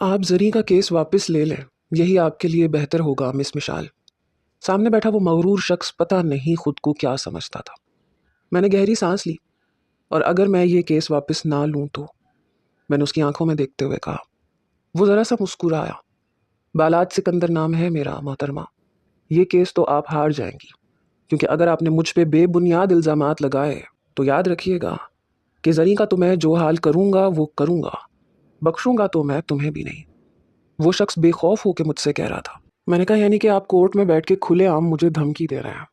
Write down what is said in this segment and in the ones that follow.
آپ زری کا کیس واپس لے لیں، یہی آپ کے لیے بہتر ہوگا مس مشال۔ سامنے بیٹھا وہ مغرور شخص پتہ نہیں خود کو کیا سمجھتا تھا۔ میں نے گہری سانس لی، اور اگر میں یہ کیس واپس نہ لوں تو، میں نے اس کی آنکھوں میں دیکھتے ہوئے کہا۔ وہ ذرا سا مسکرایا۔ بالاج سکندر نام ہے میرا محترمہ، یہ کیس تو آپ ہار جائیں گی، کیونکہ اگر آپ نے مجھ پہ بے بنیاد الزامات لگائے تو یاد رکھیے گا کہ زری کا تو میں جو حال کروں گا وہ کروں گا، بخشوں گا تو میں تمہیں بھی نہیں۔ وہ شخص بے خوف ہو کے مجھ سے کہہ رہا تھا۔ میں نے کہا یعنی کہ آپ کورٹ میں بیٹھ کے کھلے عام مجھے دھمکی دے رہے ہیں؟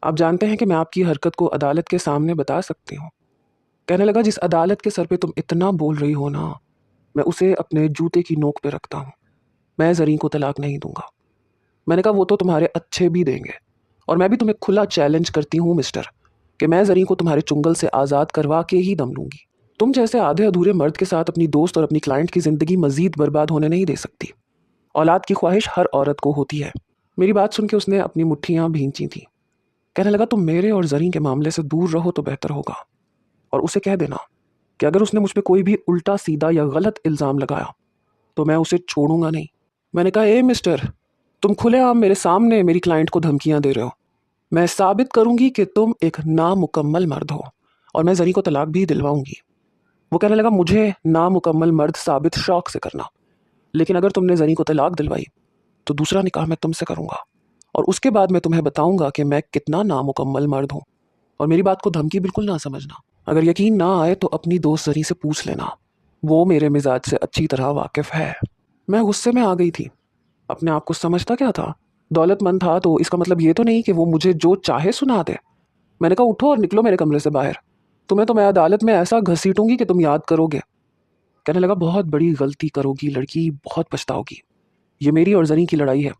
آپ جانتے ہیں کہ میں آپ کی حرکت کو عدالت کے سامنے بتا سکتی ہوں۔ کہنے لگا جس عدالت کے سر پہ تم اتنا بول رہی ہو نا، میں اسے اپنے جوتے کی نوک پہ رکھتا ہوں۔ میں زریں کو طلاق نہیں دوں گا۔ میں نے کہا وہ تو تمہارے اچھے بھی دیں گے، اور میں بھی تمہیں کھلا چیلنج کرتی ہوں مسٹر، کہ میں زریں کو تمہارے چنگل سے آزاد کروا کے ہی دم لوں گی۔ تم جیسے آدھے ادھورے مرد کے ساتھ اپنی دوست اور اپنی کلائنٹ کی زندگی مزید برباد ہونے نہیں دے سکتی۔ اولاد کی خواہش ہر عورت کو ہوتی ہے۔ میری بات سن کے اس نے اپنی مٹھیاں بھینچی تھیں۔ کہنے لگا تم میرے اور زریں کے معاملے سے دور رہو تو بہتر ہوگا، اور اسے کہہ دینا کہ اگر اس نے مجھ پہ کوئی بھی الٹا سیدھا یا غلط الزام لگایا تو میں اسے چھوڑوں گا نہیں۔ میں نے کہا اے مسٹر، تم کھلے عام میرے سامنے میری کلائنٹ کو دھمکیاں دے رہے ہو۔ میں ثابت کروں گی کہ تم ایک نامکمل مرد ہو، اور میں زری کو طلاق بھی دلواؤں گی۔ وہ کہنے لگا مجھے نامکمل مرد ثابت شوق سے کرنا، لیکن اگر تم نے زری کو طلاق دلوائی تو دوسرا نکاح میں تم سے کروں گا، اور اس کے بعد میں تمہیں بتاؤں گا کہ میں کتنا نامکمل مرد ہوں۔ اور میری بات کو دھمکی بالکل نہ سمجھنا، اگر یقین نہ آئے تو اپنی دوست زری سے پوچھ لینا، وہ میرے مزاج سے اچھی طرح واقف ہے۔ میں غصے میں آ گئی تھی۔ اپنے آپ کو سمجھتا کیا تھا؟ دولت مند تھا تو اس کا مطلب یہ تو نہیں کہ وہ مجھے جو چاہے سنا دے۔ میں نے کہا اٹھو اور نکلو میرے کمرے سے باہر، تمہیں تو میں عدالت میں ایسا گھسیٹوں گی کہ تم یاد کرو گے۔ کہنے لگا بہت بڑی غلطی کرو گی لڑکی، بہت پچھتاؤ گی۔ یہ میری اور زری کی لڑائی ہے،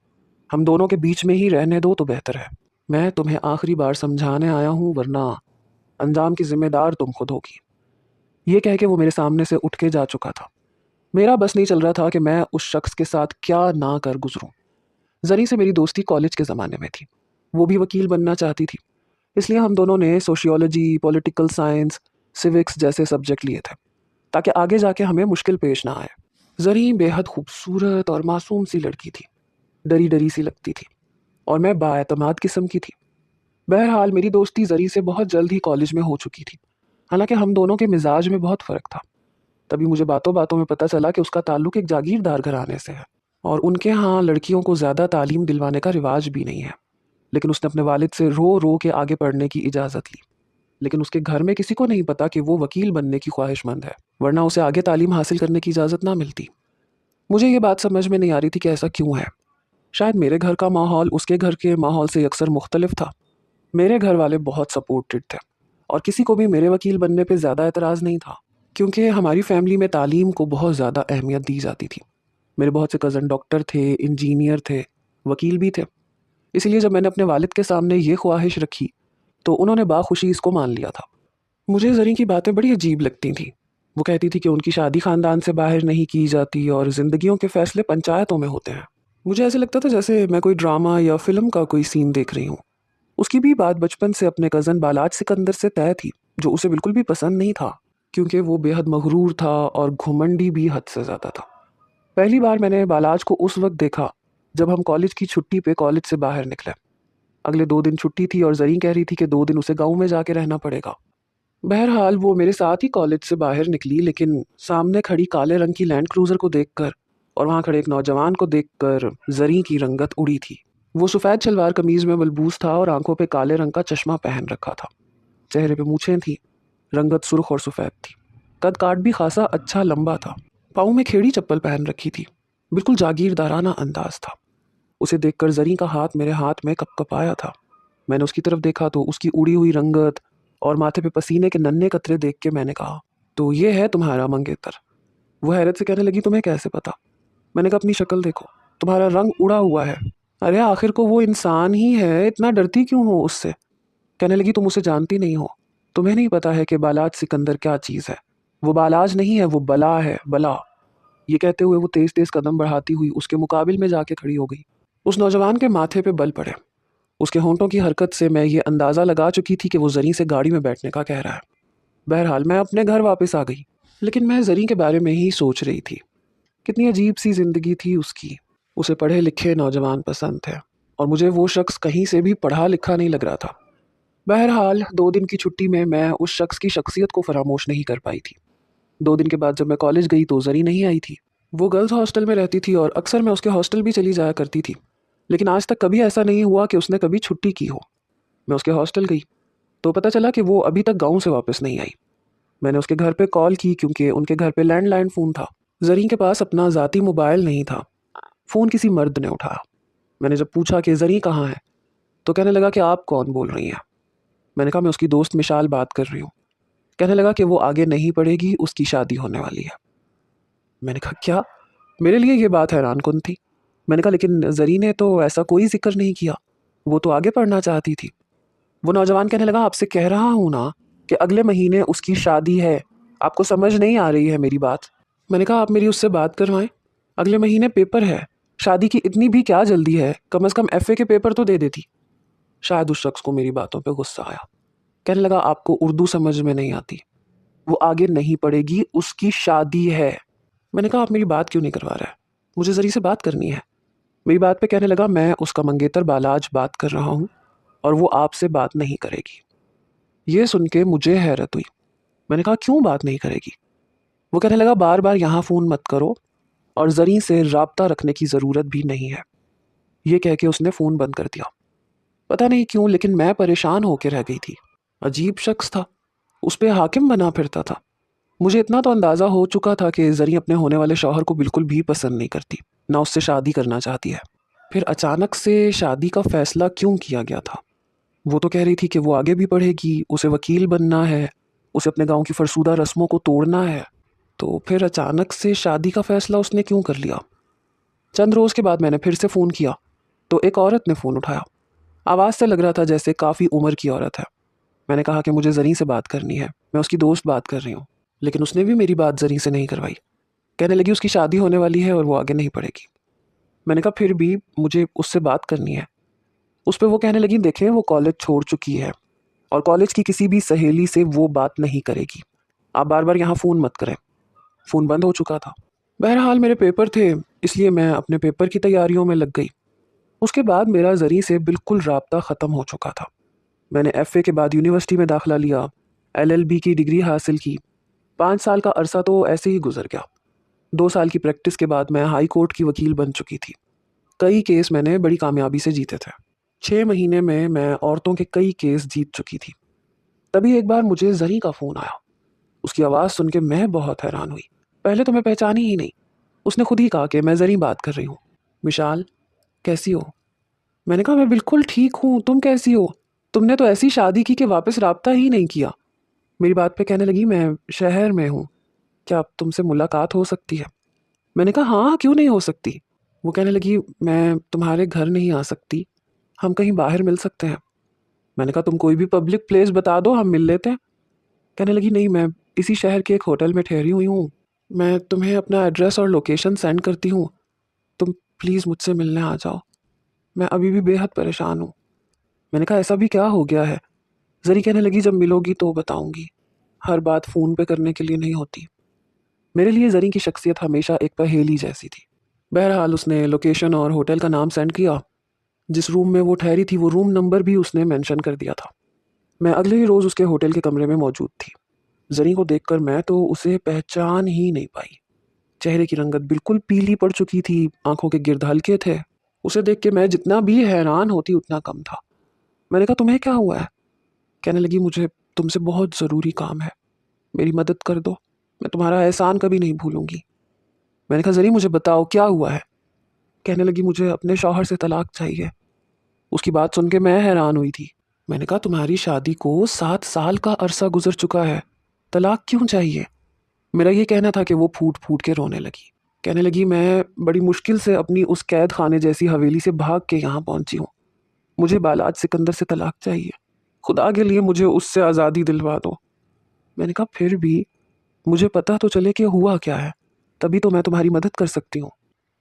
ہم دونوں کے بیچ میں ہی رہنے دو تو بہتر ہے۔ میں تمہیں آخری بار سمجھانے آیا ہوں، ورنہ انجام کی ذمہ دار تم خود ہوگی۔ یہ کہہ کے وہ میرے سامنے سے اٹھ کے جا چکا تھا۔ میرا بس نہیں چل رہا تھا کہ میں اس شخص کے ساتھ کیا نہ کر گزروں۔ زری سے میری دوستی کالج کے زمانے میں تھی، وہ بھی وکیل بننا چاہتی تھی، اس لیے ہم دونوں نے سوشیولوجی، پولیٹیکل سائنس، سیوکس جیسے سبجیکٹ لیے تھے تاکہ آگے جا کے ہمیں مشکل پیش نہ آئے۔ زری بے حد خوبصورت اور معصوم سی لڑکی تھی، ڈری ڈری سی لگتی تھی، اور میں بااعتماد قسم کی تھی۔ بہرحال میری دوستی زری سے بہت جلد ہی کالج میں ہو چکی تھی، حالانکہ ہم دونوں کے مزاج میں بہت فرق تھا۔ تبھی مجھے باتوں باتوں میں پتہ چلا کہ اس کا تعلق ایک جاگیردار گھرانے سے ہے، اور ان کے ہاں لڑکیوں کو زیادہ تعلیم دلوانے کا رواج بھی نہیں ہے۔ لیکن اس نے اپنے والد سے رو رو کے آگے پڑھنے کی اجازت لی، لیکن اس کے گھر میں کسی کو نہیں پتا کہ وہ وکیل بننے کی خواہش مند ہے، ورنہ اسے آگے تعلیم حاصل کرنے کی اجازت نہ ملتی۔ مجھے یہ بات سمجھ میں نہیں آ رہی تھی کہ ایسا کیوں ہے۔ شاید میرے گھر کا ماحول اس کے گھر کے ماحول سے یکسر مختلف تھا۔ میرے گھر والے بہت سپورٹڈ تھے، اور کسی کو بھی میرے وکیل بننے پہ زیادہ اعتراض نہیں تھا، کیونکہ ہماری فیملی میں تعلیم کو بہت زیادہ اہمیت دی جاتی تھی۔ میرے بہت سے کزن ڈاکٹر تھے، انجینئر تھے، وکیل بھی تھے، اسی لیے جب میں نے اپنے والد کے سامنے یہ خواہش رکھی تو انہوں نے باخوشی اس کو مان لیا تھا۔ مجھے زری کی باتیں بڑی عجیب لگتی تھیں۔ وہ کہتی تھی کہ ان کی شادی خاندان سے باہر نہیں کی جاتی اور زندگیوں کے فیصلے پنچایتوں میں ہوتے ہیں۔ مجھے ایسے لگتا تھا جیسے میں کوئی ڈرامہ یا فلم کا کوئی سین دیکھ رہی ہوں۔ اس کی بھی بات بچپن سے اپنے کزن بالاج سکندر سے طے تھی، جو اسے بالکل بھی پسند نہیں تھا، کیونکہ وہ بے حد مغرور تھا اور گھمنڈی بھی حد سے زیادہ تھا۔ پہلی بار میں نے بالاج کو اس وقت دیکھا جب ہم کالج کی چھٹی پہ کالج سے باہر نکلے۔ اگلے 2 دن چھٹی تھی اور زریں کہہ رہی تھی کہ 2 دن اسے گاؤں میں جا کے رہنا پڑے گا۔ بہرحال وہ میرے ساتھ ہی کالج سے باہر نکلی، لیکن سامنے کھڑی کالے رنگ کی لینڈ کروزر کو دیکھ کر اور وہاں کھڑے ایک نوجوان کو دیکھ کر زریں کی رنگت اڑی تھی۔ وہ سفید شلوار قمیض میں ملبوس تھا اور آنکھوں پہ کالے رنگ کا چشمہ پہن رکھا تھا۔ چہرے پہ مونچھیں تھی، رنگت سرخ اور سفید تھی۔ قد کاٹ بھی خاصا اچھا لمبا تھا۔ پاؤں میں کھیڑی چپل پہن رکھی تھی، بالکل جاگیردارانہ انداز تھا۔ اسے دیکھ کر زریں کا ہاتھ میرے ہاتھ میں کپ کپایا تھا۔ میں نے اس کی طرف دیکھا تو اس کی اڑی ہوئی رنگت اور ماتھے پہ پسینے کے ننھے قطرے دیکھ کے میں نے کہا، تو یہ ہے تمہارا منگیتر؟ وہ حیرت سے کہنے لگی، تمہیں کیسے پتا؟ میں نے کہا اپنی شکل دیکھو، تمہارا رنگ اڑا ہوا ہے۔ ارے آخر کو وہ انسان ہی ہے، اتنا ڈرتی کیوں ہو اس سے؟ کہنے لگی تم اسے جانتی نہیں ہو، تمہیں نہیں پتا ہے کہ بالاج سکندر کیا چیز ہے۔ وہ بالاج نہیں ہے، وہ بلا ہے، بلا۔ یہ کہتے ہوئے وہ تیز تیز قدم بڑھاتی ہوئی اس کے مقابل میں جا کے کھڑی ہو گئی۔ اس نوجوان کے ماتھے پہ بل پڑے۔ اس کے ہونٹوں کی حرکت سے میں یہ اندازہ لگا چکی تھی کہ وہ زریں سے گاڑی میں بیٹھنے کا کہہ رہا ہے۔ بہرحال میں اپنے گھر واپس آ گئی، لیکن میں زریں کے بارے میں ہی سوچ رہی تھی کتنی عجیب سی زندگی تھی اس کی. اسے پڑھے لکھے نوجوان پسند تھے اور مجھے وہ شخص کہیں سے بھی پڑھا لکھا نہیں لگ رہا تھا. بہرحال 2 دن کی چھٹی میں اس شخص کی شخصیت کو فراموش نہیں کر پائی تھی. 2 دن کے بعد جب میں کالج گئی تو زری نہیں آئی تھی. وہ گرلز ہاسٹل میں رہتی تھی اور اکثر میں اس کے ہاسٹل بھی چلی جایا کرتی تھی، لیکن آج تک کبھی ایسا نہیں ہوا کہ اس نے کبھی چھٹی کی ہو. میں اس کے ہاسٹل گئی تو پتہ چلا کہ وہ ابھی تک گاؤں سے واپس نہیں آئی. میں نے اس کے گھر پہ کال کی کیونکہ ان کے گھر پہ لینڈ لائن فون تھا. زرین کے پاس اپنا ذاتی موبائل نہیں تھا. فون کسی مرد نے اٹھایا. میں نے جب پوچھا کہ زرین کہاں ہے تو کہنے لگا کہ آپ کون بول رہی ہیں. میں نے کہا میں اس کی دوست مشال بات کر رہی ہوں. کہنے لگا کہ وہ آگے نہیں پڑھے گی، اس کی شادی ہونے والی ہے. میں نے کہا کیا؟ میرے لیے یہ بات حیران کن تھی. میں نے کہا لیکن زرین نے تو ایسا کوئی ذکر نہیں کیا، وہ تو آگے پڑھنا چاہتی تھی. وہ نوجوان کہنے لگا آپ سے کہہ رہا ہوں نا کہ اگلے مہینے اس کی شادی ہے، آپ کو سمجھ نہیں آ رہی ہے میری بات. میں نے کہا آپ میری اس سے بات کروائیں، اگلے مہینے پیپر ہے، شادی کی اتنی بھی کیا جلدی ہے، کم از کم ایف اے کے پیپر تو دے دیتی. شاید اس شخص کو میری باتوں پہ غصہ آیا. کہنے لگا آپ کو اردو سمجھ میں نہیں آتی، وہ آگے نہیں پڑھے گی، اس کی شادی ہے. میں نے کہا آپ میری بات کیوں نہیں کروا رہے، مجھے زری سے بات کرنی ہے. میری بات پہ کہنے لگا میں اس کا منگیتر بالاج بات کر رہا ہوں اور وہ آپ سے بات نہیں کرے گی. یہ سن کے مجھے حیرت ہوئی. میں نے کہا کیوں بات نہیں کرے گی؟ وہ کہنے لگا بار بار یہاں فون مت کرو اور زری سے رابطہ رکھنے کی ضرورت بھی نہیں ہے. یہ کہہ کے اس نے فون بند کر دیا. پتہ نہیں کیوں لیکن میں پریشان ہو کے رہ گئی تھی. عجیب شخص تھا، اس پہ حاکم بنا پھرتا تھا. مجھے اتنا تو اندازہ ہو چکا تھا کہ زری اپنے ہونے والے شوہر کو بالکل بھی پسند نہیں کرتی، نہ اس سے شادی کرنا چاہتی ہے. پھر اچانک سے شادی کا فیصلہ کیوں کیا گیا تھا؟ وہ تو کہہ رہی تھی کہ وہ آگے بھی پڑھے گی، اسے وکیل بننا ہے، اسے اپنے گاؤں کی فرسودہ رسموں کو توڑنا ہے. تو پھر اچانک سے شادی کا فیصلہ اس نے کیوں کر لیا؟ چند روز کے بعد میں نے پھر سے فون کیا تو ایک عورت نے فون اٹھایا. آواز سے لگ رہا تھا جیسے کافی عمر کی عورت ہے. میں نے کہا کہ مجھے زری سے بات کرنی ہے، میں اس کی دوست بات کر رہی ہوں. لیکن اس نے بھی میری بات زری سے نہیں کروائی. کہنے لگی اس کی شادی ہونے والی ہے اور وہ آگے نہیں پڑھے گی. میں نے کہا پھر بھی مجھے اس سے بات کرنی ہے. اس پہ وہ کہنے لگی دیکھیں وہ کالج چھوڑ چکی ہے اور کالج کی کسی بھی سہیلی سے وہ بات نہیں کرے گی. آپ بار بار یہاں فون مت کریں. فون بند ہو چکا تھا. بہرحال میرے پیپر تھے اس لیے میں اپنے پیپر کی تیاریوں میں لگ گئی. اس کے بعد میرا زری سے بالکل رابطہ ختم ہو چکا تھا. میں نے ایف اے کے بعد یونیورسٹی میں داخلہ لیا، ایل ایل بی کی ڈگری حاصل کی. 5 سال کا عرصہ تو ایسے ہی گزر گیا. 2 سال کی پریکٹس کے بعد میں ہائی کورٹ کی وکیل بن چکی تھی. کئی کیس میں نے بڑی کامیابی سے جیتے تھے. 6 مہینے میں عورتوں کے کئی کیس جیت چکی تھی. تبھی ایک بار مجھے زری کا فون آیا. اس کی آواز سن کے میں بہت حیران ہوئی. پہلے تو میں پہچانی ہی نہیں. اس نے خود ہی کہا کہ میں زری بات کر رہی ہوں. مشال کیسی ہو؟ میں نے کہا میں بالکل ٹھیک ہوں، تم کیسی ہو؟ تم نے تو ایسی شادی کی کہ واپس رابطہ ہی نہیں کیا. میری بات پہ کہنے لگی میں شہر میں ہوں، کیا تم سے ملاقات ہو سکتی ہے؟ میں نے کہا ہاں کیوں نہیں ہو سکتی. وہ کہنے لگی میں تمہارے گھر نہیں آ سکتی، ہم کہیں باہر مل سکتے ہیں. میں نے کہا تم کوئی بھی پبلک پلیس بتا دو ہم مل لیتے ہیں. کہنے لگی نہیں میں اسی شہر کے ایک ہوٹل میں ٹھہری ہوئی ہوں، میں تمہیں اپنا ایڈریس اور لوکیشن سینڈ کرتی ہوں، تم پلیز مجھ سے ملنے آ جاؤ، میں ابھی بھی بے حد پریشان ہوں. میں نے کہا ایسا بھی کیا ہو گیا ہے؟ زری کہنے لگی جب ملو گی تو بتاؤں گی، ہر بات فون پہ کرنے کے لیے نہیں ہوتی. میرے لیے زری کی شخصیت ہمیشہ ایک پہیلی جیسی تھی. بہرحال اس نے لوکیشن اور ہوٹل کا نام سینڈ کیا. جس روم میں وہ ٹھہری تھی وہ روم نمبر بھی اس نے مینشن کر دیا تھا. میں اگلے ہی روز اس کے ہوٹل کے کمرے میں موجود تھی. زری کو دیکھ کر میں تو اسے پہچان ہی نہیں پائی. چہرے کی رنگت بالکل پیلی پڑ چکی تھی، آنکھوں کے گرد ہلکے تھے. اسے دیکھ کے میں جتنا بھی حیران ہوتی اتنا کم تھا. میں نے کہا تمہیں کیا ہوا ہے؟ کہنے لگی مجھے تم سے بہت ضروری کام ہے، میری مدد کر دو، میں تمہارا احسان کبھی نہیں بھولوں گی. میں نے کہا زری مجھے بتاؤ کیا ہوا ہے؟ کہنے لگی مجھے اپنے شوہر سے طلاق چاہیے. اس کی بات سن کے میں حیران ہوئی تھی. میں نے کہا تمہاری شادی کو 7 سال کا عرصہ گزر چکا ہے، طلاق کیوں چاہیے؟ میرا یہ کہنا تھا کہ وہ پھوٹ پھوٹ کے رونے لگی. کہنے لگی میں بڑی مشکل سے اپنی اس قید خانے جیسی حویلی سے بھاگ کے یہاں پہنچی ہوں، مجھے بالاج سکندر سے طلاق چاہیے، خدا کے لیے مجھے اس سے آزادی دلوا دو. میں نے کہا پھر بھی مجھے پتہ تو چلے کہ ہوا کیا ہے، تبھی تو میں تمہاری مدد کر سکتی ہوں.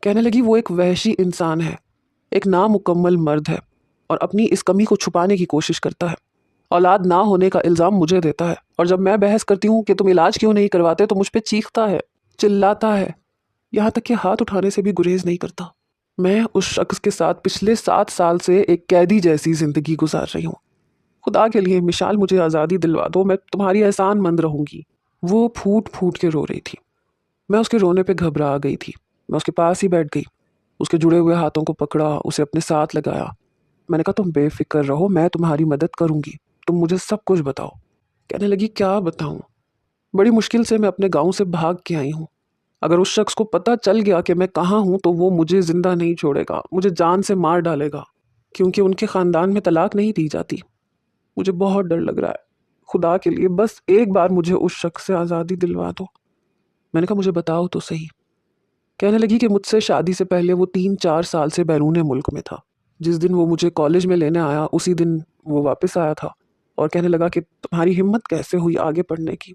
کہنے لگی وہ ایک وحشی انسان ہے، ایک نامکمل مرد ہے اور اپنی اس کمی کو چھپانے کی کوشش کرتا ہے. اولاد نہ ہونے کا الزام مجھے دیتا ہے اور جب میں بحث کرتی ہوں کہ تم علاج کیوں نہیں کرواتے تو مجھ پہ چیختا ہے، چلاتا ہے. یہاں تک کہ ہاتھ اٹھانے سے بھی گریز نہیں کرتا۔ میں اس شخص کے ساتھ پچھلے 7 سال سے ایک قیدی جیسی زندگی گزار رہی ہوں۔ خدا کے لیے مشال مجھے آزادی دلوا دو، میں تمہاری احسان مند رہوں گی۔ وہ پھوٹ پھوٹ کے رو رہی تھی۔ میں اس کے رونے پہ گھبرا گئی تھی۔ میں اس کے پاس ہی بیٹھ گئی، اس کے جڑے ہوئے ہاتھوں کو پکڑا، اسے اپنے ساتھ لگایا۔ میں نے کہا تم بے فکر رہو، میں تمہاری مدد کروں گی، تم مجھے سب کچھ بتاؤ۔ کہنے لگی کیا بتاؤں؟ بڑی مشکل سے میں اپنے گاؤں سے بھاگ کے آئی ہوں۔ اگر اس شخص کو پتہ چل گیا کہ میں کہاں ہوں تو وہ مجھے زندہ نہیں چھوڑے گا، مجھے جان سے مار ڈالے گا، کیونکہ ان کے خاندان میں طلاق نہیں دی جاتی۔ مجھے بہت ڈر لگ رہا ہے، خدا کے لیے بس ایک بار مجھے اس شخص سے آزادی دلوا دو۔ میں نے کہا مجھے بتاؤ تو صحیح۔ کہنے لگی کہ مجھ سے شادی سے پہلے وہ 3-4 سال سے بیرون ملک میں تھا۔ جس دن وہ مجھے کالج میں لینے آیا اسی دن وہ واپس آیا تھا، اور کہنے لگا کہ تمہاری ہمت کیسے ہوئی آگے پڑھنے کی؟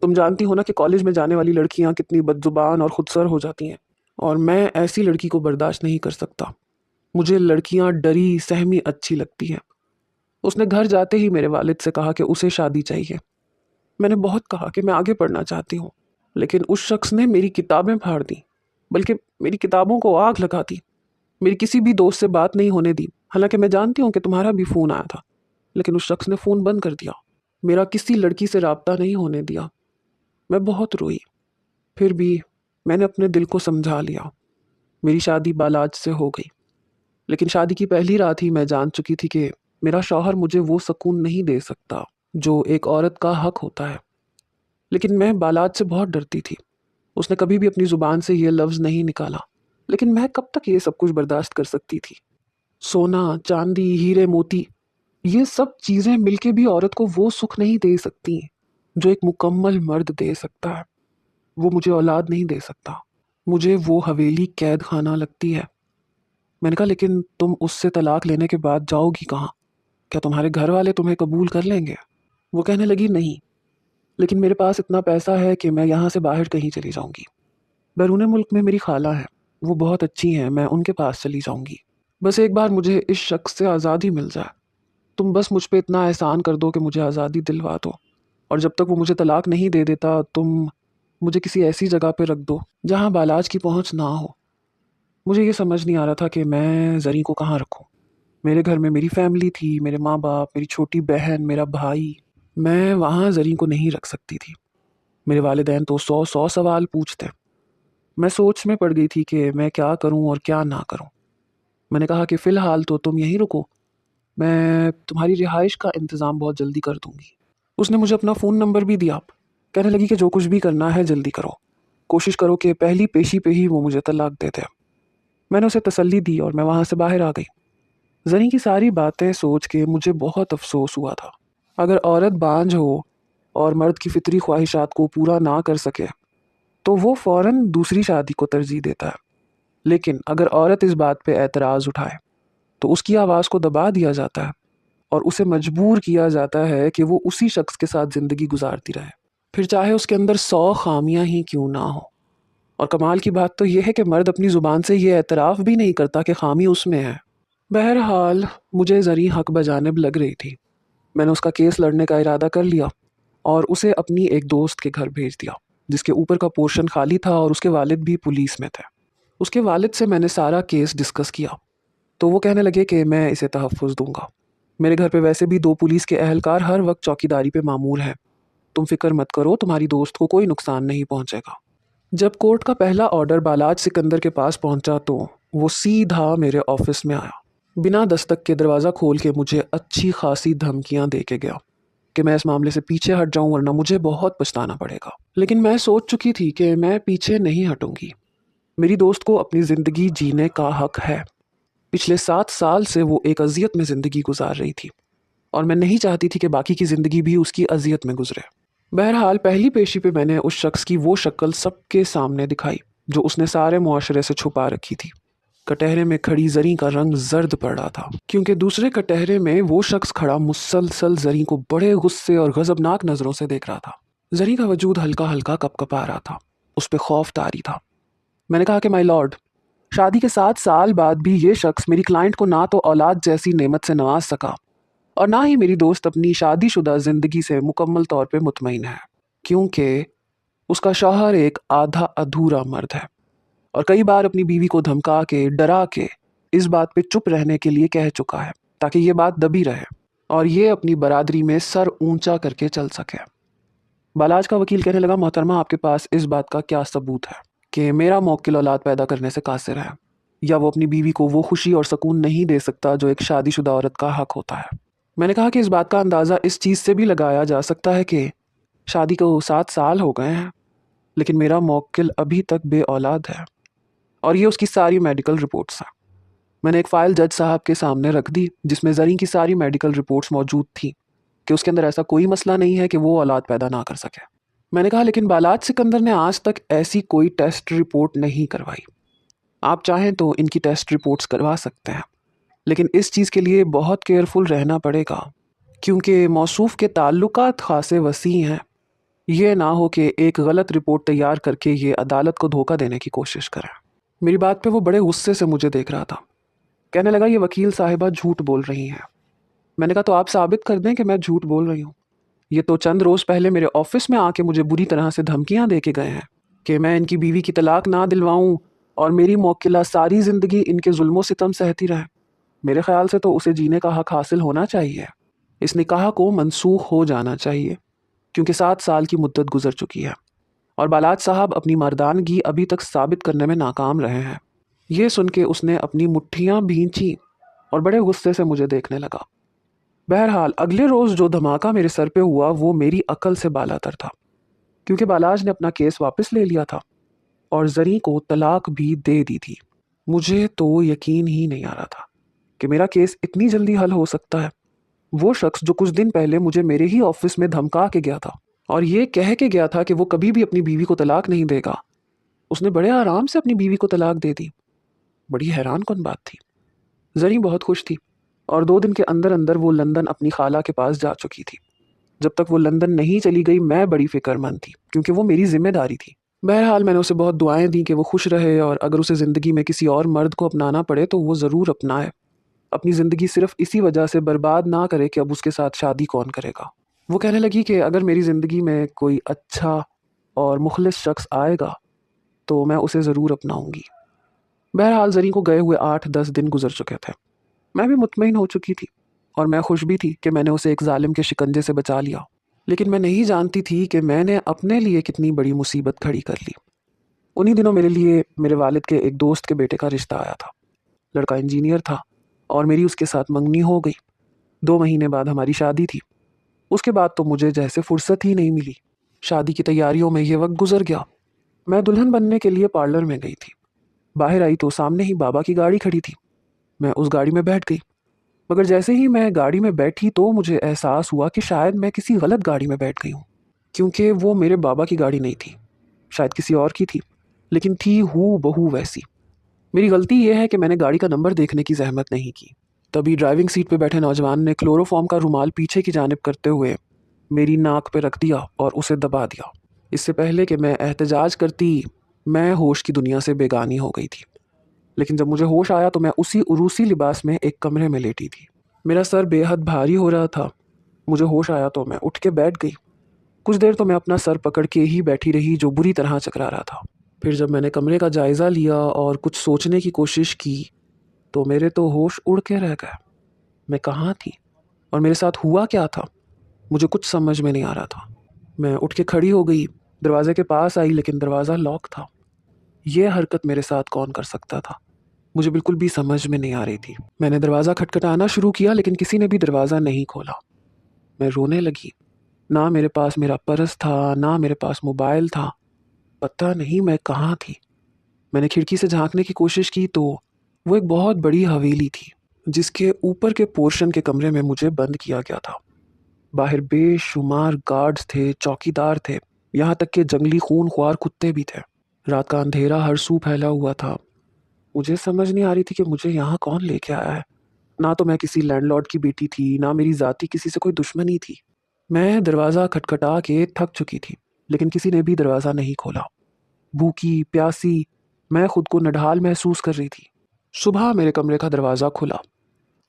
تم جانتی ہو نا کہ کالج میں جانے والی لڑکیاں کتنی بدزبان اور خودسر ہو جاتی ہیں، اور میں ایسی لڑکی کو برداشت نہیں کر سکتا۔ مجھے لڑکیاں ڈری سہمی اچھی لگتی ہیں۔ اس نے گھر جاتے ہی میرے والد سے کہا کہ اسے شادی چاہیے۔ میں نے بہت کہا کہ میں آگے پڑھنا چاہتی ہوں، لیکن اس شخص نے میری کتابیں پھاڑ دیں، بلکہ میری کتابوں کو آگ لگا دی۔ میری کسی بھی دوست سے بات نہیں ہونے دی، حالانکہ میں جانتی ہوں کہ تمہارا بھی فون آیا تھا، لیکن اس شخص نے فون بند کر دیا، میرا کسی لڑکی سے رابطہ نہیں ہونے دیا۔ میں بہت روئی، پھر بھی میں نے اپنے دل کو سمجھا لیا۔ میری شادی بالاج سے ہو گئی، لیکن شادی کی پہلی رات ہی میں جان چکی تھی کہ میرا شوہر مجھے وہ سکون نہیں دے سکتا جو ایک عورت کا حق ہوتا ہے۔ لیکن میں بالاج سے بہت ڈرتی تھی، اس نے کبھی بھی اپنی زبان سے یہ لفظ نہیں نکالا، لیکن میں کب تک یہ سب کچھ برداشت کر سکتی تھی؟ سونا، چاندی، ہیرے موتی، یہ سب چیزیں مل کے بھی عورت کو وہ سکھ نہیں دے سکتی جو ایک مکمل مرد دے سکتا ہے۔ وہ مجھے اولاد نہیں دے سکتا، مجھے وہ حویلی قید خانہ لگتی ہے۔ میں نے کہا لیکن تم اس سے طلاق لینے کے بعد جاؤ گی کہاں؟ کیا تمہارے گھر والے تمہیں قبول کر لیں گے؟ وہ کہنے لگی نہیں، لیکن میرے پاس اتنا پیسہ ہے کہ میں یہاں سے باہر کہیں چلی جاؤں گی۔ بیرون ملک میں میری خالہ ہے، وہ بہت اچھی ہیں، میں ان کے پاس چلی جاؤں گی۔ بس ایک بار مجھے اس شخص سے آزادی مل جائے، تم بس مجھ پہ اتنا احسان کر دو کہ مجھے آزادی دلوا دو، اور جب تک وہ مجھے طلاق نہیں دے دیتا تم مجھے کسی ایسی جگہ پہ رکھ دو جہاں بالاج کی پہنچ نہ ہو۔ مجھے یہ سمجھ نہیں آ رہا تھا کہ میں زریں کو کہاں رکھوں۔ میرے گھر میں میری فیملی تھی، میرے ماں باپ، میری چھوٹی بہن، میرا بھائی، میں وہاں زریں کو نہیں رکھ سکتی تھی۔ میرے والدین تو 100 سوال پوچھتے۔ میں سوچ میں پڑ گئی تھی کہ میں کیا کروں اور کیا نہ کروں۔ میں نے کہا کہ فی الحال تو تم یہیں رکو، میں تمہاری رہائش کا انتظام بہت جلدی کر دوں گی۔ اس نے مجھے اپنا فون نمبر بھی دیا، کہنے لگی کہ جو کچھ بھی کرنا ہے جلدی کرو، کوشش کرو کہ پہلی پیشی پہ ہی وہ مجھے طلاق دے دے۔ میں نے اسے تسلی دی اور میں وہاں سے باہر آ گئی۔ زریں کی ساری باتیں سوچ کے مجھے بہت افسوس ہوا تھا۔ اگر عورت بانجھ ہو اور مرد کی فطری خواہشات کو پورا نہ کر سکے تو وہ فوراً دوسری شادی کو ترجیح دیتا ہے، لیکن اگر عورت اس بات پہ اعتراض اٹھائے تو اس کی آواز کو دبا دیا جاتا ہے اور اسے مجبور کیا جاتا ہے کہ وہ اسی شخص کے ساتھ زندگی گزارتی رہے، پھر چاہے اس کے اندر 100 خامیاں ہی کیوں نہ ہو۔ اور کمال کی بات تو یہ ہے کہ مرد اپنی زبان سے یہ اعتراف بھی نہیں کرتا کہ خامی اس میں ہے۔ بہرحال مجھے زریں حق بجانب لگ رہی تھی۔ میں نے اس کا کیس لڑنے کا ارادہ کر لیا اور اسے اپنی ایک دوست کے گھر بھیج دیا جس کے اوپر کا پورشن خالی تھا، اور اس کے والد بھی پولیس میں تھے۔ اس کے والد سے میں نے سارا کیس ڈسکس کیا تو وہ کہنے لگے کہ میں اسے تحفظ دوں گا۔ میرے گھر پہ ویسے بھی 2 پولیس کے اہلکار ہر وقت چوکیداری پہ مامور ہیں، تم فکر مت کرو، تمہاری دوست کو کوئی نقصان نہیں پہنچے گا۔ جب کورٹ کا پہلا آرڈر بالاج سکندر کے پاس پہنچا تو وہ سیدھا میرے آفس میں آیا، بنا دستک کے دروازہ کھول کے مجھے اچھی خاصی دھمکیاں دے کے گیا کہ میں اس معاملے سے پیچھے ہٹ جاؤں ورنہ مجھے بہت پچھتانا پڑے گا۔ لیکن میں سوچ چکی تھی کہ میں پیچھے نہیں ہٹوں گی۔ میری دوست کو اپنی زندگی جینے کا حق ہے۔ پچھلے 7 سال سے وہ ایک اذیت میں زندگی گزار رہی تھی، اور میں نہیں چاہتی تھی کہ باقی کی زندگی بھی اس کی اذیت میں گزرے۔ بہرحال پہلی پیشی پہ میں نے اس شخص کی وہ شکل سب کے سامنے دکھائی جو اس نے سارے معاشرے سے چھپا رکھی تھی۔ کٹہرے میں کھڑی زریں کا رنگ زرد پڑ رہا تھا، کیونکہ دوسرے کٹہرے میں وہ شخص کھڑا مسلسل زریں کو بڑے غصے اور غضبناک نظروں سے دیکھ رہا تھا۔ زریں کا وجود ہلکا ہلکا کپ کپا رہا تھا، اس پہ خوف طاری تھا۔ میں نے کہا کہ مائی لارڈ، شادی کے 7 سال بعد بھی یہ شخص میری کلائنٹ کو نہ تو اولاد جیسی نعمت سے نواز سکا اور نہ ہی میری دوست اپنی شادی شدہ زندگی سے مکمل طور پہ مطمئن ہے، کیونکہ اس کا شوہر ایک آدھا ادھورا مرد ہے۔ اور کئی بار اپنی بیوی کو دھمکا کے ڈرا کے اس بات پہ چپ رہنے کے لیے کہہ چکا ہے تاکہ یہ بات دبی رہے اور یہ اپنی برادری میں سر اونچا کر کے چل سکے۔ بالاج کا وکیل کہنے لگا، محترمہ آپ کے پاس اس بات کا کیا ثبوت ہے کہ میرا موکل اولاد پیدا کرنے سے قاصر ہے، یا وہ اپنی بیوی کو وہ خوشی اور سکون نہیں دے سکتا جو ایک شادی شدہ عورت کا حق ہوتا ہے؟ میں نے کہا کہ اس بات کا اندازہ اس چیز سے بھی لگایا جا سکتا ہے کہ شادی کو 7 سال ہو گئے ہیں، لیکن میرا موکل ابھی تک بے اولاد ہے، اور یہ اس کی ساری میڈیکل رپورٹس ہیں۔ میں نے ایک فائل جج صاحب کے سامنے رکھ دی جس میں زریں کی ساری میڈیکل رپورٹس موجود تھیں کہ اس کے اندر ایسا کوئی مسئلہ نہیں ہے کہ وہ اولاد پیدا نہ کر سکے۔ میں نے کہا لیکن بالاج سکندر نے آج تک ایسی کوئی ٹیسٹ رپورٹ نہیں کروائی۔ آپ چاہیں تو ان کی ٹیسٹ رپورٹس کروا سکتے ہیں، لیکن اس چیز کے لیے بہت کیئرفل رہنا پڑے گا کیونکہ موصوف کے تعلقات خاصے وسیع ہیں۔ یہ نہ ہو کہ ایک غلط رپورٹ تیار کر کے یہ عدالت کو دھوکہ دینے کی کوشش کریں۔ میری بات پہ وہ بڑے غصے سے مجھے دیکھ رہا تھا۔ کہنے لگا یہ وکیل صاحبہ جھوٹ بول رہی ہیں۔ میں نے کہا تو آپ ثابت کر دیں کہ میں جھوٹ بول رہی ہوں۔ یہ تو چند روز پہلے میرے آفس میں آ کے مجھے بری طرح سے دھمکیاں دے کے گئے ہیں کہ میں ان کی بیوی کی طلاق نہ دلواؤں اور میری موکلہ ساری زندگی ان کے ظلم و ستم سہتی رہے۔ میرے خیال سے تو اسے جینے کا حق حاصل ہونا چاہیے، اس نکاح کو منسوخ ہو جانا چاہیے کیونکہ 7 سال کی مدت گزر چکی ہے اور بالاج صاحب اپنی مردانگی ابھی تک ثابت کرنے میں ناکام رہے ہیں۔ یہ سن کے اس نے اپنی مٹھیاں بھینچی اور بڑے غصے سے مجھے دیکھنے لگا۔ بہرحال اگلے روز جو دھماکہ میرے سر پہ ہوا وہ میری عقل سے بالا تر تھا، کیونکہ بالاج نے اپنا کیس واپس لے لیا تھا اور زریں کو طلاق بھی دے دی تھی۔ مجھے تو یقین ہی نہیں آ رہا تھا کہ میرا کیس اتنی جلدی حل ہو سکتا ہے۔ وہ شخص جو کچھ دن پہلے مجھے میرے ہی آفس میں دھمکا کے گیا تھا اور یہ کہہ کے گیا تھا کہ وہ کبھی بھی اپنی بیوی کو طلاق نہیں دے گا، اس نے بڑے آرام سے اپنی بیوی کو طلاق دے دی۔ بڑی حیران کن بات تھی۔ زریں بہت خوش تھی اور 2 دن کے اندر اندر وہ لندن اپنی خالہ کے پاس جا چکی تھی۔ جب تک وہ لندن نہیں چلی گئی میں بڑی فکر مند تھی کیونکہ وہ میری ذمہ داری تھی۔ بہرحال میں نے اسے بہت دعائیں دیں کہ وہ خوش رہے اور اگر اسے زندگی میں کسی اور مرد کو اپنانا پڑے تو وہ ضرور اپنائے، اپنی زندگی صرف اسی وجہ سے برباد نہ کرے کہ اب اس کے ساتھ شادی کون کرے گا۔ وہ کہنے لگی کہ اگر میری زندگی میں کوئی اچھا اور مخلص شخص آئے گا تو میں اسے ضرور اپناؤں گی۔ بہرحال زریں کو گئے ہوئے 8-10 دن گزر چکے تھے۔ میں بھی مطمئن ہو چکی تھی اور میں خوش بھی تھی کہ میں نے اسے ایک ظالم کے شکنجے سے بچا لیا، لیکن میں نہیں جانتی تھی کہ میں نے اپنے لیے کتنی بڑی مصیبت کھڑی کر لی۔ انہی دنوں میرے لیے میرے والد کے ایک دوست کے بیٹے کا رشتہ آیا تھا۔ لڑکا انجینئر تھا اور میری اس کے ساتھ منگنی ہو گئی۔ 2 مہینے بعد ہماری شادی تھی۔ اس کے بعد تو مجھے جیسے فرصت ہی نہیں ملی۔ شادی کی تیاریوں میں یہ وقت گزر گیا۔ میں دلہن بننے کے لیے پارلر میں گئی تھی۔ باہر آئی تو سامنے ہی بابا کی گاڑی کھڑی تھی۔ میں اس گاڑی میں بیٹھ گئی، مگر جیسے ہی میں گاڑی میں بیٹھی تو مجھے احساس ہوا کہ شاید میں کسی غلط گاڑی میں بیٹھ گئی ہوں، کیونکہ وہ میرے بابا کی گاڑی نہیں تھی، شاید کسی اور کی تھی، لیکن تھی ہو بہو ویسی۔ میری غلطی یہ ہے کہ میں نے گاڑی کا نمبر دیکھنے کی زحمت نہیں کی۔ تبھی ڈرائیونگ سیٹ پہ بیٹھے نوجوان نے کلوروفارم کا رومال پیچھے کی جانب کرتے ہوئے میری ناک پہ رکھ دیا اور اسے دبا دیا۔ اس سے پہلے کہ میں احتجاج کرتی میں ہوش کی دنیا سے بیگانی ہو گئی تھی، لیکن جب مجھے ہوش آیا تو میں اسی عروسی لباس میں ایک کمرے میں لیٹی تھی۔ میرا سر بے حد بھاری ہو رہا تھا۔ مجھے ہوش آیا تو میں اٹھ کے بیٹھ گئی۔ کچھ دیر تو میں اپنا سر پکڑ کے ہی بیٹھی رہی جو بری طرح چکرا رہا تھا۔ پھر جب میں نے کمرے کا جائزہ لیا اور کچھ سوچنے کی کوشش کی تو میرے تو ہوش اڑ کے رہ گئے۔ میں کہاں تھی اور میرے ساتھ ہوا کیا تھا؟ مجھے کچھ سمجھ میں نہیں آ رہا تھا۔ میں اٹھ کے کھڑی ہو گئی، دروازے کے پاس آئی لیکن دروازہ لاک تھا۔ یہ حرکت میرے ساتھ کون کر سکتا تھا؟ مجھے بالکل بھی سمجھ میں نہیں آ رہی تھی۔ میں نے دروازہ کھٹکھٹانا شروع کیا لیکن کسی نے بھی دروازہ نہیں کھولا۔ میں رونے لگی۔ نہ میرے پاس میرا پرس تھا، نہ میرے پاس موبائل تھا۔ پتہ نہیں میں کہاں تھی۔ میں نے کھڑکی سے جھانکنے کی کوشش کی تو وہ ایک بہت بڑی حویلی تھی جس کے اوپر کے پورشن کے کمرے میں مجھے بند کیا گیا تھا۔ باہر بے شمار گارڈز تھے، چوکیدار تھے، یہاں تک کہ جنگلی خون خوار کتے بھی تھے۔ رات کا اندھیرا ہر سو پھیلا ہوا تھا۔ مجھے سمجھ نہیں آ رہی تھی کہ مجھے یہاں کون لے کے آیا ہے۔ نہ تو میں کسی لینڈ لارڈ کی بیٹی تھی، نہ میری ذاتی کسی سے کوئی دشمنی تھی۔ میں دروازہ کھٹکھٹا کے تھک چکی تھی لیکن کسی نے بھی دروازہ نہیں کھولا۔ بھوکی پیاسی میں خود کو نڈھال محسوس کر رہی تھی۔ صبح میرے کمرے کا دروازہ کھلا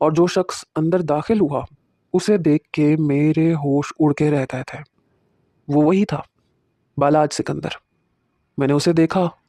اور جو شخص اندر داخل ہوا اسے دیکھ کے میرے ہوش اڑ کے رہ گئے تھے۔ وہ وہی تھا، بالاج سکندر۔ میں نے اسے دیکھا